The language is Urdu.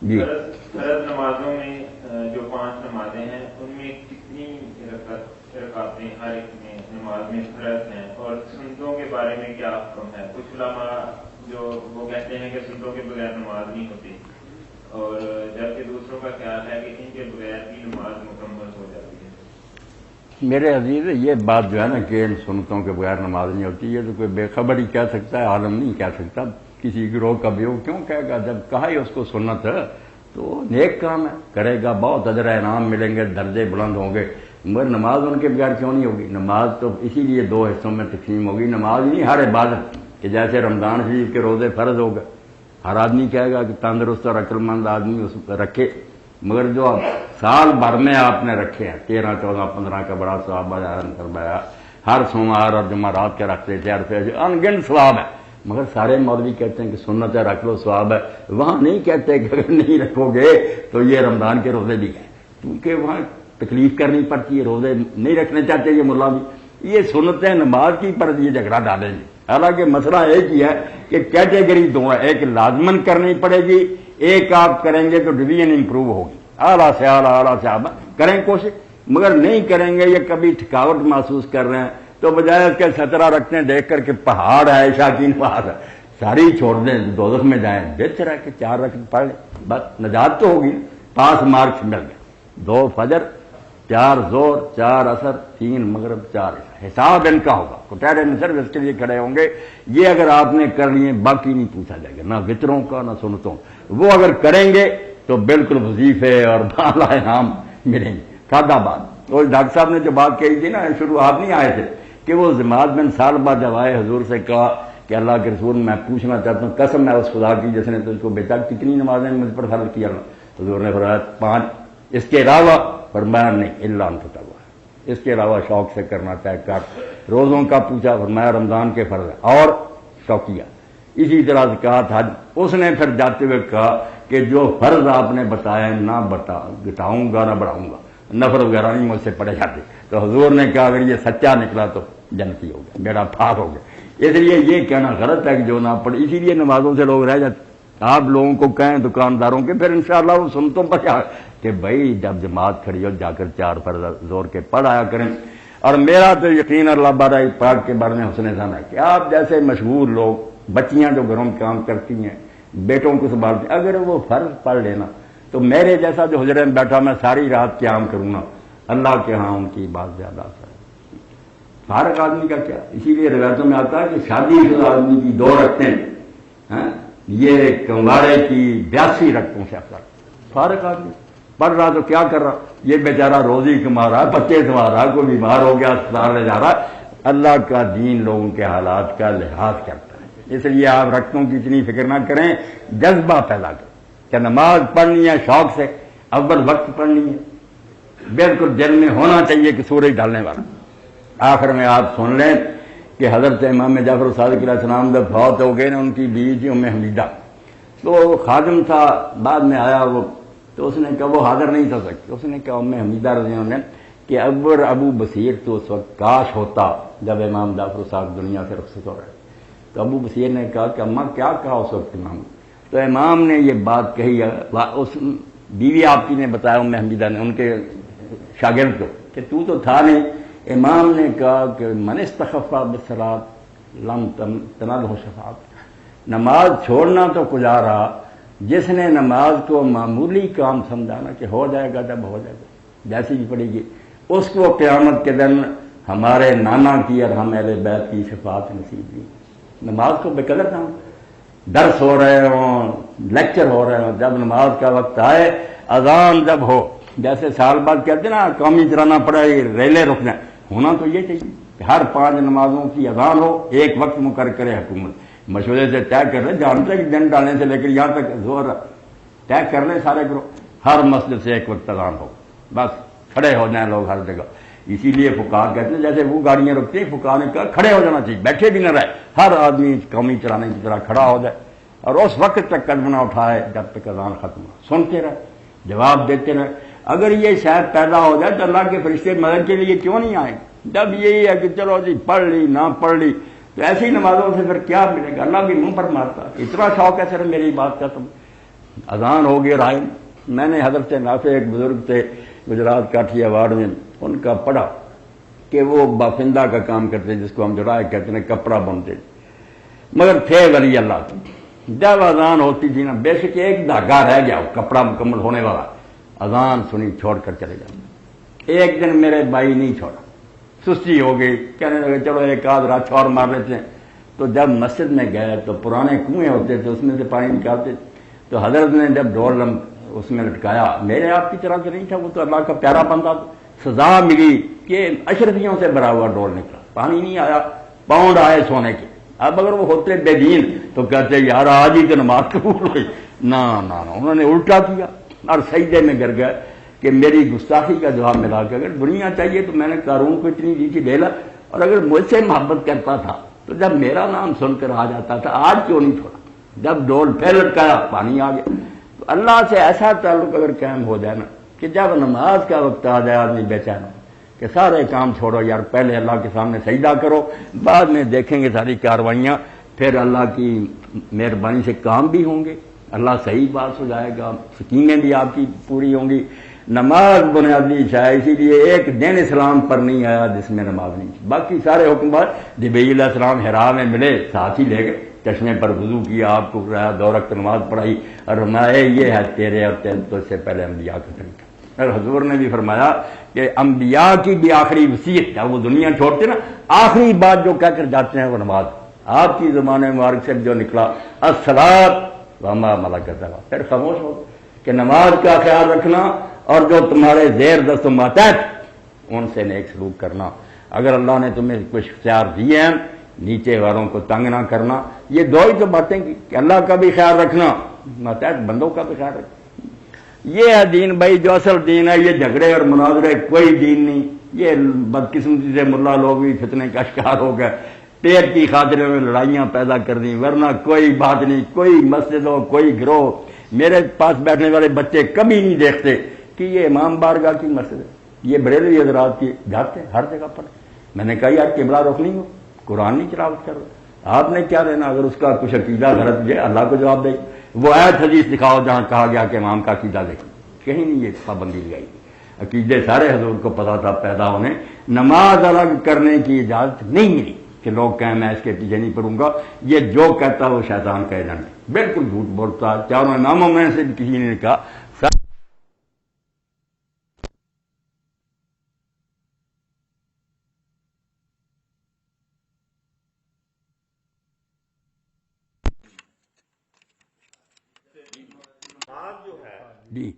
جی فرض نمازوں میں جو 5 نمازیں ہیں ان میں کتنی رکعتیں ہر ایک میں نماز میں فرض ہیں، اور سنتوں کے بارے میں کیا حکم ہے؟ کچھ علماء جو وہ کہتے ہیں کہ سنتوں کے بغیر نماز نہیں ہوتی، اور جبکہ دوسروں کا خیال ہے کہ ان کے بغیر بھی نماز مکمل ہو جاتی ہے۔ میرے عزیز، یہ بات جو ہے نا کہ ان سنتوں کے بغیر نماز نہیں ہوتی، یہ تو کوئی بے خبر ہی کہہ سکتا ہے، عالم نہیں کہہ سکتا۔ کسی گروہ کا بھی ہو کیوں کہے گا؟ جب کہا ہی اس کو سنت ہے تو نیک کام ہے، کرے گا، بہت اجر انعام ملیں گے، درجے بلند ہوں گے، مگر نماز ان کے بغیر کیوں نہیں ہوگی؟ نماز تو اسی لیے 2 حصوں میں تقسیم ہوگی۔ نماز نہیں، ہر عبادت، کہ جیسے رمضان شریف کے روزے فرض ہو گئے، ہر آدمی کہے گا کہ تندرست اور عقل مند آدمی اس کو رکھے، مگر جو سال بھر میں آپ نے رکھے ہیں 13 14 15 کا بڑا ثواب فرمایا، ہر سوموار اور جمعرات کے رکھتے تھے، عرفے انگن ثواب ہے، مگر سارے مولوی کہتے ہیں کہ سنت ہے، رکھ لو، ثواب ہے۔ وہاں نہیں کہتے کہ اگر نہیں رکھو گے تو یہ رمضان کے روزے بھی ہیں، کیونکہ وہاں تکلیف کرنی پڑتی ہے، روزے نہیں رکھنے چاہتے یہ ملا بھی۔ یہ سنتیں نماز کی پر یہ جھگڑا ڈالیں گے، حالانکہ مسئلہ ایک ہی ہے کہ کیٹیگری 2 ہے، ایک لازمن کرنی پڑے گی، ایک آپ کریں گے تو ڈویژن امپروو ہوگی، اعلیٰ سے اعلیٰ، اعلیٰ سے اعلیٰ کریں کوشش، مگر نہیں کریں گے یا کبھی تھکاوٹ محسوس کر رہے ہیں تو بجائے اس کے 17 رکھتے ہیں دیکھ کر کے پہاڑ ہے، شاکین پہاڑ ہے، ساری چھوڑ دیں، دوزخ میں جائیں، بہتر ہے کہ 4 رکعت پڑھ لیں، بس نجات تو ہوگی، 5 مارکس مل گئے، 2 فجر، 4 زور، 4 عصر، 3 مغرب، 4 عشاء، حساب ان کا ہوگا، کوٹیرے میں صرف اس کے لیے کھڑے ہوں گے۔ یہ اگر آپ نے کر لیے باقی نہیں پوچھا جائے گا، نہ وطروں کا نہ سنتوں، وہ اگر کریں گے تو بالکل وظیفے اور بالا انعام ملیں گے۔ کھادا بات، اور ڈاکٹر صاحب نے جو بات کہی تھی نا، شروعات نہیں آئے تھے کہ وہ جماعت بن سال بعد جب آئے حضور سے کہا کہ اللہ کے رسول میں پوچھنا چاہتا ہوں، قسم ہے اس خدا کی جس نے تجھ کو بیچا، کتنی نمازیں مجھ پر فرض کیا؟ حضور نے فرمایا 5، اس کے علاوہ؟ فرمایا نہیں، الا ان تطوع، اس کے علاوہ شوق سے کرنا چاہے کر۔ روزوں کا پوچھا، فرمایا رمضان کے فرض ہے اور شوقیہ، اسی طرح سے کہا تھا۔ اس نے پھر جاتے ہوئے کہا کہ جو فرض آپ نے بتایا نہ گھٹاؤں گا نہ بڑھاؤں گا، نفل وغیرہ نہیں مجھ سے پڑے جاتے۔ تو حضور نے کہا اگر یہ سچا نکلا تو جنتی ہو گیا، میرا پاک ہو گیا۔ اس لیے یہ کہنا غلط ہے کہ جو نہ پڑھے، اسی لیے نمازوں سے لوگ رہ جاتے۔ آپ لوگوں کو کہیں دکانداروں کے، پھر انشاءاللہ وہ سنتوں پر کیا کہ بھائی جب جماعت کھڑی ہو جا کر 4 فرض زور کے پڑھ آیا کریں۔ اور میرا تو یقین اللہ بارہ پاک کے بارے میں حسن ظن ہے کہ آپ جیسے مشہور لوگ، بچیاں جو گھروں میں کام کرتی ہیں، بیٹوں کو سنبھالتے ہیں، اگر وہ فرض پڑھ لینا تو میرے جیسا جو حجرے میں بیٹھا میں ساری رات قیام کروں گا، اللہ کے ہاں ان کی بات زیادہ ہے۔ فارغ آدمی کا کیا؟ اسی لیے روایتوں میں آتا ہے کہ شادی شدہ آدمی کی 2 رکعتیں یہ کنوارے کی 82 رکعتوں سے افضل۔ فارغ آدمی پڑھ رہا تو کیا کر رہا؟ یہ بیچارہ روزی کما رہا، بچے سنبھال رہا، کوئی بیمار ہو گیا اسپتال لے جا رہا۔ اللہ کا دین لوگوں کے حالات کا لحاظ کرتا ہے، اس لیے آپ رکعتوں کی اتنی فکر نہ کریں، جذبہ پیدا کریں کہ نماز پڑھنی ہے شوق سے، اول وقت پڑھنی ہے، بالکل دل میں ہونا چاہیے کہ سورج ڈالنے والا۔ آخر میں آپ سن لیں کہ حضرت امام جعفر صادق علیہ السلام جب فوت ہو گئے نا، ان کی بیوی تھی ام حمیدہ، تو خادم تھا بعد میں آیا وہ، تو اس نے کہا وہ حاضر نہیں تھا سکتی، اس نے کہا ام حمیدہ رضی اللہ عنہ کہ اکبر ابو بصیر تو اس وقت کاش ہوتا جب امام جعفر صاحب دنیا سے رخصت ہو رہے۔ تو ابو بصیر نے کہا کہ اماں کیا کہا اس وقت امام؟ تو امام نے یہ بات کہی، اس بیوی آپ کی نے بتایا ام حمیدہ نے ان کے شاگرد کو کہ تو تھا نہیں۔ امام نے کہا کہ من استخف بالصلاۃ لم تنلہ شفاعت، نماز چھوڑنا تو کجا رہا، جس نے نماز کو معمولی کام سمجھانا کہ ہو جائے گا جب ہو جائے گا جیسی بھی پڑے گی، اس کو قیامت کے دن ہمارے نانا کی اور ہم اہل بیت کی شفاعت نصیب نہیں۔ نماز کو بے قدر نہ، درس ہو رہے ہوں، لیکچر ہو رہے ہوں، جب نماز کا وقت آئے، اذان جب ہو، جیسے سال بعد کہتے ہیں نا قومی ترانہ پڑے ریلیں رک جائیں، ہونا تو یہ چاہیے کہ ہر 5 نمازوں کی اذان ہو، ایک وقت مقرر کرے حکومت، مشورے سے طے کر لیں، جانتے کہ دن ڈالنے سے لے کر یہاں تک زور طے کر لیں سارے گروہ، ہر مسجد سے ایک وقت اذان ہو، بس کھڑے ہو جائیں لوگ ہر جگہ۔ اسی لیے فقہا کہتے ہیں جیسے وہ گاڑیاں رکھتے ہیں، فقہا نے کہا کھڑے ہو جانا چاہیے، بیٹھے بھی نہ رہے، ہر آدمی قومی چلانے کی طرح کھڑا ہو جائے اور اس وقت تک قدم نہ اٹھائے جب تک اذان ختم ہو، سنتے رہے، جواب دیتے رہے۔ اگر یہ شاید پیدا ہو جائے تو اللہ کے فرشتے مدد کے لیے کیوں نہیں آئے؟ جب یہی ہے کہ چلو جی پڑھ لی نہ پڑھ لی تو ایسی نمازوں سے پھر کیا ملے گا؟ اللہ بھی منہ پر مارتا، اتنا شوق ہے صرف میری بات کا تم اذان ہوگی اور آئے. میں نے حضرت نافع ایک بزرگ تھے گجرات کاٹھیا واڑ میں، ان کا پڑھا کہ وہ بافندہ کا کام کرتے جس کو ہم جڑائے کہتے ہیں، کپڑا بنتے، مگر تھے ولی اللہ کے. جب اذان ہوتی تھی نا، بے شک ایک دھاگا رہ گیا کپڑا مکمل ہونے والا، اذان سنی چھوڑ کر چلے جاتے. ایک دن میرے بھائی نہیں چھوڑا، سستی ہو گئی، کہنے لگے چلو ایک آدھ رات اور مار لیتے ہیں. تو جب مسجد میں گئے تو پرانے کنویں ہوتے تھے، اس میں سے پانی نکالتے. تو حضرت نے جب ڈول اس میں لٹکایا، میرے آپ کی طرح سے نہیں تھا، وہ تو اللہ کا پیارا بندہ تھا. سزا ملی کہ اشرفیوں سے بھرا ہوا ڈول نکلا، پانی نہیں آیا، پاؤنڈ آئے سونے کے. اب اگر وہ ہوتے بے دین تو کہتے یار آج ہی تو نماز قبول ہوئی. نہ انہوں نے الٹا کیا اور سجدے میں گر گئے کہ میری گستاخی کا جواب ملا کہ اگر دنیا چاہیے تو میں نے قارون کو اتنی دی تھی لے لا، اور اگر مجھ سے محبت کرتا تھا تو جب میرا نام سن کر آ جاتا تھا، آج کیوں نہیں چھوڑا. جب ڈول پھر لٹکایا پانی آ گیا. تو اللہ سے ایسا تعلق اگر قائم ہو جائے نا کہ جب نماز کا وقت آ جائے آدمی بے چین ہو کہ سارے کام چھوڑو یار، پہلے اللہ کے سامنے سجدہ کرو، بعد میں دیکھیں گے ساری کاروائیاں، پھر اللہ کی مہربانی سے کام بھی ہوں گے، اللہ صحیح بات ہو جائے گا، سکیمیں بھی آپ کی پوری ہوں گی. نماز بنیادی ہے، اسی لیے ایک دن اسلام پر نہیں آیا جس میں نماز نہیں تھی. باقی سارے حکمات جبرائیل علیہ السلام حرا میں ملے، ساتھ ہی لے گئے، چشمے پر وضو کیا، آپ کو کرایا، 2 رکعت نماز پڑھائی اور فرمایا یہ ہے تیرے اور تو سے پہلے انبیاء کا طریقہ. اور حضور نے بھی فرمایا کہ انبیاء کی بھی آخری وصیت، جب وہ دنیا چھوڑتے نا، آخری بات جو کہہ کر جاتے ہیں وہ نماز. آپ کی زبان مبارک سے جو نکلا الصلاۃ وما ملکت ایمانکم، پھر خاموش ہو کہ نماز کا خیال رکھنا اور جو تمہارے زیر دست و ماتحت ان سے نیک سلوک کرنا. اگر اللہ نے تمہیں کچھ اختیار دیے ہیں، نیچے والوں کو تنگ نہ کرنا. یہ 2 ہی تو باتیں کی کہ اللہ کا بھی خیال رکھنا، ماتحت بندوں کا بھی خیال رکھنا. یہ ہے دین بھائی، جو اصل دین ہے. یہ جھگڑے اور مناظرے کوئی دین نہیں. یہ بدقسمتی سے ملا لوگ بھی فتنے کا شکار ہو گئے، پیٹ کی خاطر میں لڑائیاں پیدا کر دیں، ورنہ کوئی بات نہیں. کوئی مسجد ہو، کوئی گروہ، میرے پاس بیٹھنے والے بچے کبھی نہیں دیکھتے کہ یہ امام بارگاہ کی مسجد ہے، یہ بریلوی حضرات کی جاتے ہیں ہر جگہ پر. میں نے کہا یار قبلہ رخ نہیں ہو، قرآن نہیں تلاوت کرو، آپ نے کیا لینا؟ اگر اس کا کچھ عقیدہ غلط ہے اللہ کو جواب دے. وہ آیت حدیث دکھاؤ جہاں کہا گیا کہ امام کا عقیدہ دیکھیں، کہیں نہیں یہ پابندی لگائی. عقیدے سارے حضور کو پتا تھا پیدا ہونے. نماز الگ کرنے کی اجازت نہیں ملی کہ لوگ کہیں میں اس کے پیچھے نہیں پڑوں گا. یہ جو کہتا وہ شیطان کا ایجنٹ، بالکل جھوٹ بولتا. 4 اماموں میں سے بھی کسی نے کہا نماز جو ہے جی